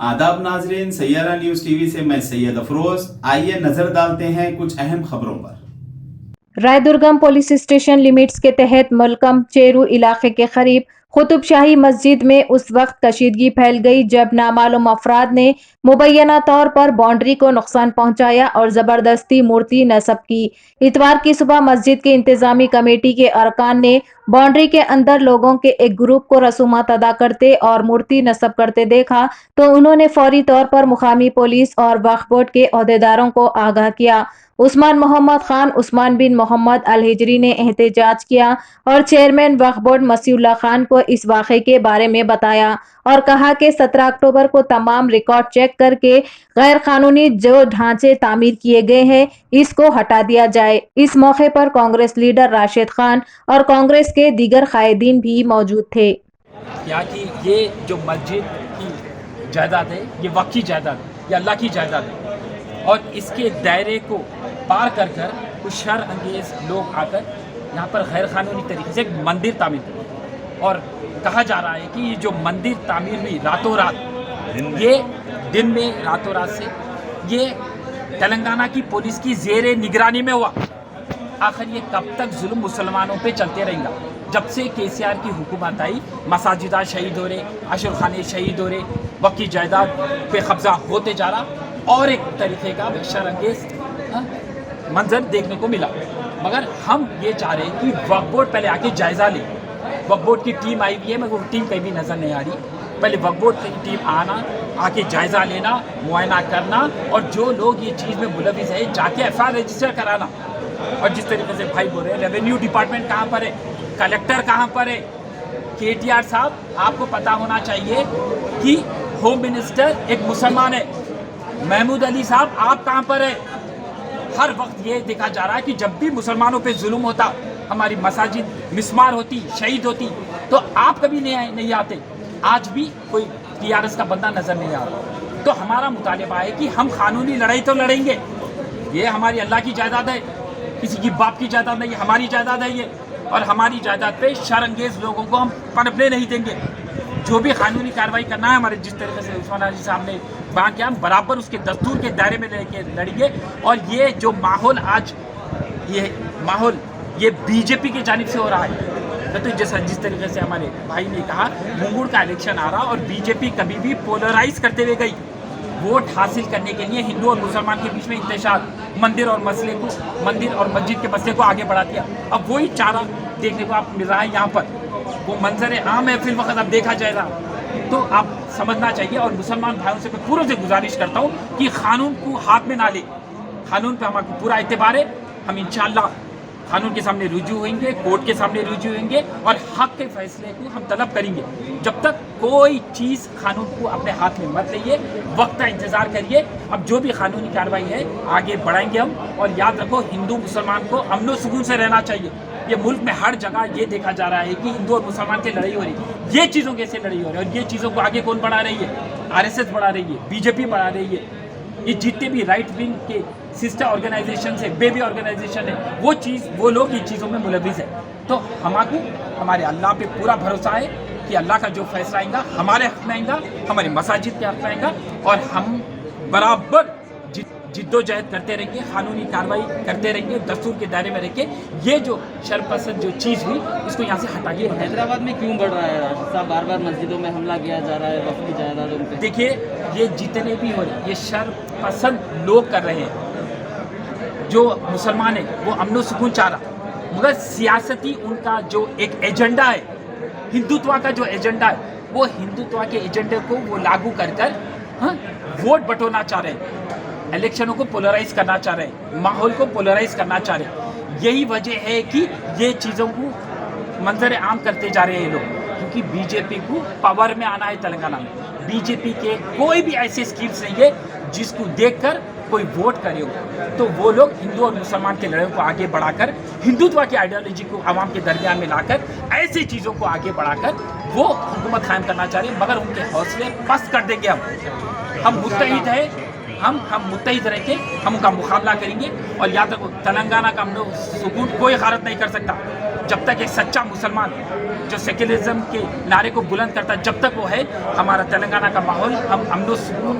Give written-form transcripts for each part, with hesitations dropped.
आदाब नाजरीन, Saiyaara news TV से मैं सैयद अफरोज। आइए नजर डालते हैं कुछ अहम खबरों पर। रायदुर्गम पुलिस स्टेशन लिमिट्स के तहत मलकम चेरू इलाके के करीब कुतुब शाही मस्जिद में उस वक्त कशीदगी फैल गई जब नामालूम अफराद ने मुबैना तौर पर बाउंड्री को नुकसान पहुंचाया और जबरदस्ती मूर्ति नस्ब की। इतवार की सुबह मस्जिद के इंतजामी कमेटी के अरकान ने बाउंड्री के अंदर लोगों के एक ग्रुप को रसूमात अदा करते और मूर्ति नस्ब करते देखा तो उन्होंने फौरी तौर पर मुकामी पुलिस और वक्फ बोर्ड के अहदेदारों को आगाह किया। उस्मान मोहम्मद खान उस्मान बिन मोहम्मद अल हिजरी ने एहतजाज किया और चेयरमैन वक्फ बोर्ड मसीउल्लाह खान को इस वाक़े के बारे में बताया और कहा कि 17 अक्टूबर को तमाम रिकॉर्ड चेक करके गैर कानूनी जो ढांचे तामीर किए गए हैं इसको हटा दिया जाए। इस मौके पर कांग्रेस लीडर राशिद खान और कांग्रेस के दीगर कायदीन भी मौजूद थे। क्या कि ये जो मस्जिद की जायदाद है ये वक्फ की जायदाद है, ये अल्लाह की जायदाद है और इसके दायरे को पार कर कर कुछ शर अंगेज लोग आकर यहाँ पर गैर कानूनी तरीके से एक मंदिर तामीर कर और कहा जा रहा है कि ये जो मंदिर तामीर हुई रातों रात, ये दिन में रातों रात से ये तेलंगाना की पुलिस की ज़ेरे निगरानी में हुआ। आखिर ये कब तक जुल्म मुसलमानों पे चलते रहेगा? जब से केसीआर की हुकूमत आई मसाजिदा शहीद हो रहे, अशर खाने शहीद हो रहे, वक्फ की जायदाद पे कब्जा होते जा रहा और एक तरीके का शरअंगेज मंजर देखने को मिला। मगर हम ये चाह रहे हैं कि वक्फ बोर्ड पहले आके जायज़ा ले। वक्फ बोर्ड की टीम आई हुई है मगर वो टीम कहीं भी नज़र नहीं आ रही। पहले वक्फ बोर्ड की टीम आना, आके जायज़ा लेना, मुआयना करना और जो लोग ये चीज़ में मुलविस है जाके एफआईआर रजिस्टर कराना। और जिस तरीके से भाई बोल रहे हैं रेवेन्यू डिपार्टमेंट कहाँ पर है, कलेक्टर कहाँ पर है? केटीआर साहब, आपको पता होना चाहिए कि होम मिनिस्टर एक मुसलमान है। महमूद अली साहब, आप कहाँ पर है? हर वक्त ये देखा जा रहा है कि जब भी मुसलमानों पे जुल्म होता, हमारी मसाजिद मिस्मार होती, शहीद होती, तो आप कभी नहीं आते। आज भी कोई टीआरएस का बंदा नजर नहीं आ रहा। तो हमारा मुतालिबा है कि हम कानूनी लड़ाई तो लड़ेंगे। ये हमारी अल्लाह की जायदाद है, किसी की बाप की जायदाद नहीं, हमारी जायदाद है ये। और हमारी जायदाद पे शरअंगेज लोगों को हम पनपने नहीं देंगे। जो भी कानूनी कार्रवाई करना है, हमारे जिस तरीके से उस्मान अली साहब ने बयान किया, हम बराबर उसके दस्तूर के दायरे में लेके लड़ेंगे। और ये जो माहौल आज ये बीजेपी की जानिब से हो रहा है, तो जैसा जिस तरीके से हमारे भाई ने कहा मुंगुड़ का इलेक्शन आ रहा और बीजेपी कभी भी पोलराइज करते हुए गई। वोट हासिल करने के लिए हिंदू और मुसलमान के बीच में इंतशार, मंदिर और मस्जिद के मसले को आगे बढ़ा दिया। अब वही चारा देखने को आप मिल रहा है यहाँ पर। वो मंजर आम है, फिर वक्त अब देखा जाएगा। तो आप समझना चाहिए और मुसलमान भाइयों से मैं पूरों से गुजारिश करता हूँ कि कानून को हाथ में ना ले। कानून पे हमारा पूरा एतबार है। हम इंशाअल्लाह कानून के सामने रुजू होंगे, कोर्ट के सामने रुजू होंगे और हक के फैसले को हम तलब करेंगे। जब तक कोई चीज़ कानून को अपने हाथ में मत लिए, वक्त का इंतज़ार करिए। अब जो भी कानूनी कार्रवाई है आगे बढ़ाएंगे हम। और याद रखो, हिंदू मुसलमान को अमन सुकून से रहना चाहिए। ये मुल्क में हर जगह ये देखा जा रहा है कि हिंदू और मुसलमान की लड़ाई हो रही है। ये चीज़ों कैसे लड़ाई हो रही है और ये चीज़ों को आगे कौन बढ़ा रही है? आरएसएस बढ़ा रही है, बीजेपी बढ़ा रही है। ये जितने भी राइट विंग के सिस्टर ऑर्गेनाइजेशन है, बेबी ऑर्गेनाइजेशन है, वो लोग ये चीज़ों में मुलविस है। तो हमारे अल्लाह पे पूरा भरोसा है कि अल्लाह का जो फैसला आएगा हमारे हक में आएगा, हमारे मसाजिद के हक में आएगा और हम बराबर जिद्दोजहद करते रहेंगे, कानूनी कार्रवाई करते रहेंगे, दस्तूर के दायरे में रह के ये जो शरपसंद जो चीज़ हुई इसको यहाँ से हटा के। हैदराबाद में क्यों बढ़ रहा है राशिद साहब? बार बार मस्जिदों में हमला किया जा रहा है, वक्फ की जायदादों पे। देखिए, ये जितने भी हो रहे ये शरपसंद लोग कर रहे हैं। जो मुसलमान है वो अमन सुकून चाह रहा, मगर सियासती उनका जो एक एजेंडा है, हिंदुत्व का जो एजेंडा है, वो हिंदुत्व के एजेंडे को वो लागू कर वोट बटोरना चाह रहे हैं, इलेक्शनों को पोलराइज करना चाह रहे हैं, माहौल को पोलराइज करना चाह रहे हैं। यही वजह है कि ये चीज़ों को मंजर आम करते जा रहे हैं लोग, क्योंकि बीजेपी को पावर में आना है तेलंगाना में। बीजेपी के कोई भी ऐसे स्कीम्स नहीं है जिसको देखकर कोई वोट करे हो। तो वो लोग हिंदू और मुसलमान के लड़ाई को आगे बढ़ाकर, हिंदुत्व की आइडियोलॉजी को आवाम के दरमियान में लाकर, ऐसी चीज़ों को आगे बढ़ाकर वो हुकूमत कायम करना चाह रहे हैं। मगर उनके हौसले पस्त कर देंगे हम मुत्तहिद है, हम मुत्तहिद रह के हम उनका मुकाबला करेंगे। और याद रखो, तेलंगाना का हम लोग सुकून कोई गारत नहीं कर सकता जब तक एक सच्चा मुसलमान जो सेक्युलरिज्म के नारे को बुलंद करता है, जब तक वो है, हमारा तेलंगाना का माहौल हम अमन सुकून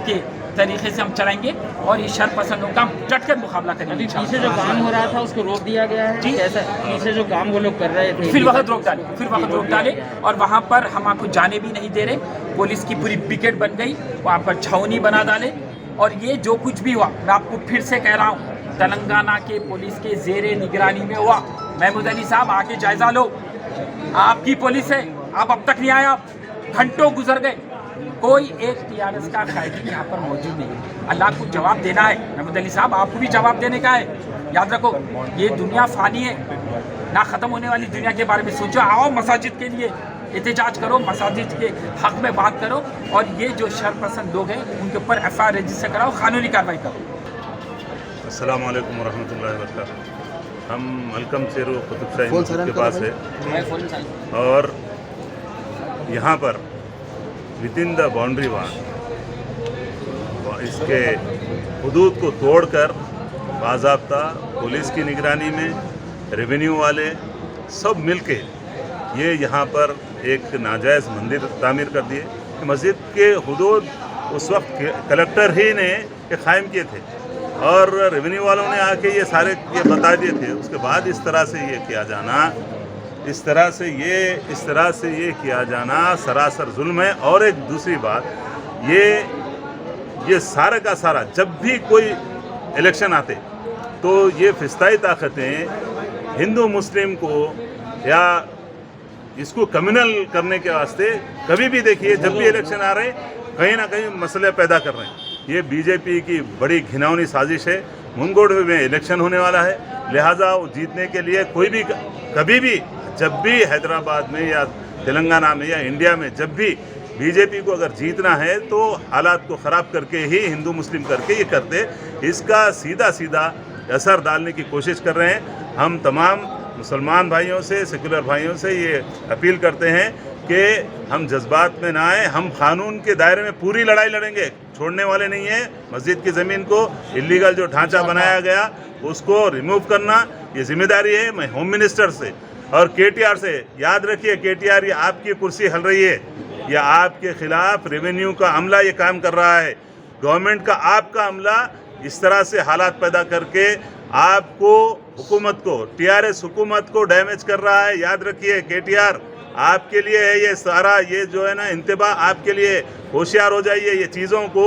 के तरीके से हम चलाएंगे और ये शर पसंदों का डट कर मुकाबला करेंगे। पीछे जो काम हो रहा था उसको रोक दिया गया है जी। कैसा पीछे जो काम वो लोग कर रहे थे फिर वक्त रोक डाले और वहाँ पर हम आपको जाने भी नहीं दे रहे। पुलिस की पूरी पिकेट बन गई, वहाँ पर छावनी बना डाले। और ये जो कुछ भी हुआ, मैं आपको फिर से कह रहा हूँ, तेलंगाना के पुलिस के जेरे निगरानी में हुआ। महमूद अली साहब आके जायजा लो, आपकी पुलिस है, आप अब तक नहीं आए, आप घंटों गुजर गए, कोई एक टीआरएस का कैदी यहाँ पर मौजूद नहीं है। अल्लाह को जवाब देना है। महमूद अली साहब आपको भी जवाब देने का है। याद रखो ये दुनिया फानी है, ना ख़त्म होने वाली दुनिया के बारे में सोचो। आओ मसाजिद के लिए एहतजाज करो, मसाजिद के हक़ में बात करो और ये जो शरपसंद लोग हैं उनके ऊपर FIR रजिस्टर कराओ, कानूनी कार्रवाई करो। अस्सलाम वालेकुम वरहमतुल्लाहि वबरकातुहू। हम मलकम चेरू कुतुब शाही मस्जिद के पास है और यहाँ पर with in the boundary wall इसके हुदूद को तोड़कर बाज़ाब्ता पुलिस की निगरानी में रेवेन्यू वाले सब मिलके ये यहाँ पर एक नाजायज़ मंदिर तामीर कर दिए। मस्जिद के हुदूद उस वक्त कलेक्टर ही ने कायम किए थे और रेवेन्यू वालों ने आके ये सारे ये बता दिए थे। उसके बाद इस तरह से ये किया जाना, इस तरह से ये किया जाना सरासर जुल्म है। और एक दूसरी बात, ये सारा का सारा जब भी कोई इलेक्शन आते तो ये फिस्ताई ताकतें हिंदू मुस्लिम को या इसको कम्युनल करने के वास्ते कभी भी देखिए जब भी इलेक्शन आ रहे हैं कहीं ना कहीं मसले पैदा कर रहे हैं। ये बीजेपी की बड़ी घिनौनी साजिश है। मुंगोड़ में इलेक्शन होने वाला है, लिहाजा वो जीतने के लिए कोई भी कभी भी जब भी हैदराबाद में या तेलंगाना में या इंडिया में जब भी बीजेपी को अगर जीतना है तो हालात को ख़राब करके ही हिंदू मुस्लिम करके ये करते, इसका सीधा असर डालने की कोशिश कर रहे हैं। हम तमाम मुसलमान भाइयों से, सेकुलर भाइयों से ये अपील करते हैं कि हम जज्बात में ना आए, हम कानून के दायरे में पूरी लड़ाई लड़ेंगे, छोड़ने वाले नहीं हैं। मस्जिद की ज़मीन को इलीगल जो ढांचा बनाया गया उसको रिमूव करना ये जिम्मेदारी है। मैं होम मिनिस्टर से और KTR से, याद रखिए KTR ये आपकी कुर्सी हल रही है, ये आपके खिलाफ रेवेन्यू का अमला ये काम कर रहा है। गवर्नमेंट का आपका अमला इस तरह से हालात पैदा करके आपको हुकूमत को, TRS हुकूमत को डैमेज कर रहा है। याद रखिए KTR आपके लिए है ये सारा, ये जो है ना इंतबा आपके लिए। होशियार हो जाइए। ये चीज़ों को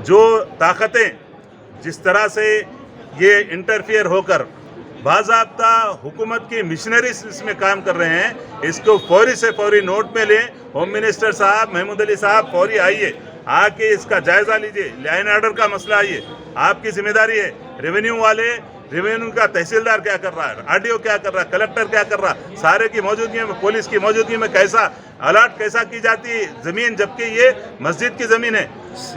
जो ताकतें जिस तरह से ये इंटरफियर होकर बाज़ाब्ता हुकूमत की मिशनरीज इसमें काम कर रहे हैं, इसको फौरी से फौरी नोट में लें। होम मिनिस्टर साहब, महमूद अली साहब फौरी आइए, आके इसका जायज़ा लीजिए। लाइन ऑर्डर का मसला आइए, आपकी जिम्मेदारी है। रेवेन्यू वाले, रेवेन्यू का तहसीलदार क्या कर रहा है, RDO क्या कर रहा है, कलेक्टर क्या कर रहा है, सारे की मौजूदगी में, पुलिस की मौजूदगी में कैसा अलर्ट कैसा की जाती है ज़मीन, जबकि ये मस्जिद की ज़मीन है,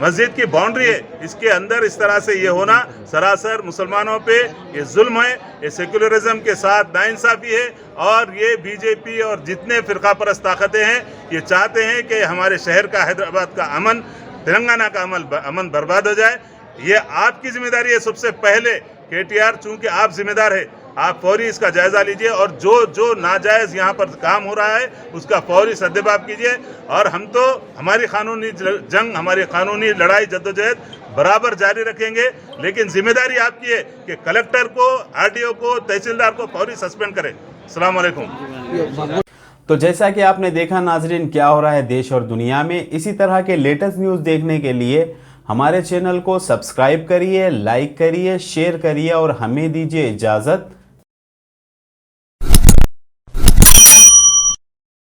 मस्जिद की बाउंड्री है। इसके अंदर इस तरह से ये होना सरासर मुसलमानों पे ये जुल्म है, ये सेकुलरिज्म के साथ नाइंसाफ़ी है। और ये बीजेपी और जितने फ़िरका परस्त ताकतें हैं ये चाहते हैं कि हमारे शहर का, हैदराबाद का अमन, तेलंगाना का अमन बर्बाद हो जाए। ये आपकी जिम्मेदारी है सबसे पहले। KTR चूँकि आप जिम्मेदार है, आप फौरी इसका जायज़ा लीजिए और जो नाजायज़ यहाँ पर काम हो रहा है उसका फौरी सद्देबाब कीजिए। और हम तो हमारी कानूनी जंग, हमारी कानूनी लड़ाई जद्दोजहद बराबर जारी रखेंगे, लेकिन जिम्मेदारी आपकी है कि कलेक्टर को, RDO को, तहसीलदार को फौरी सस्पेंड करें। अस्सलाम वालेकुम। तो जैसा कि आपने देखा नाजरीन, क्या हो रहा है देश और दुनिया में। इसी तरह के लेटेस्ट न्यूज़ देखने के लिए हमारे चैनल को सब्सक्राइब करिए, लाइक करिए, शेयर करिए और हमें दीजिए इजाज़त।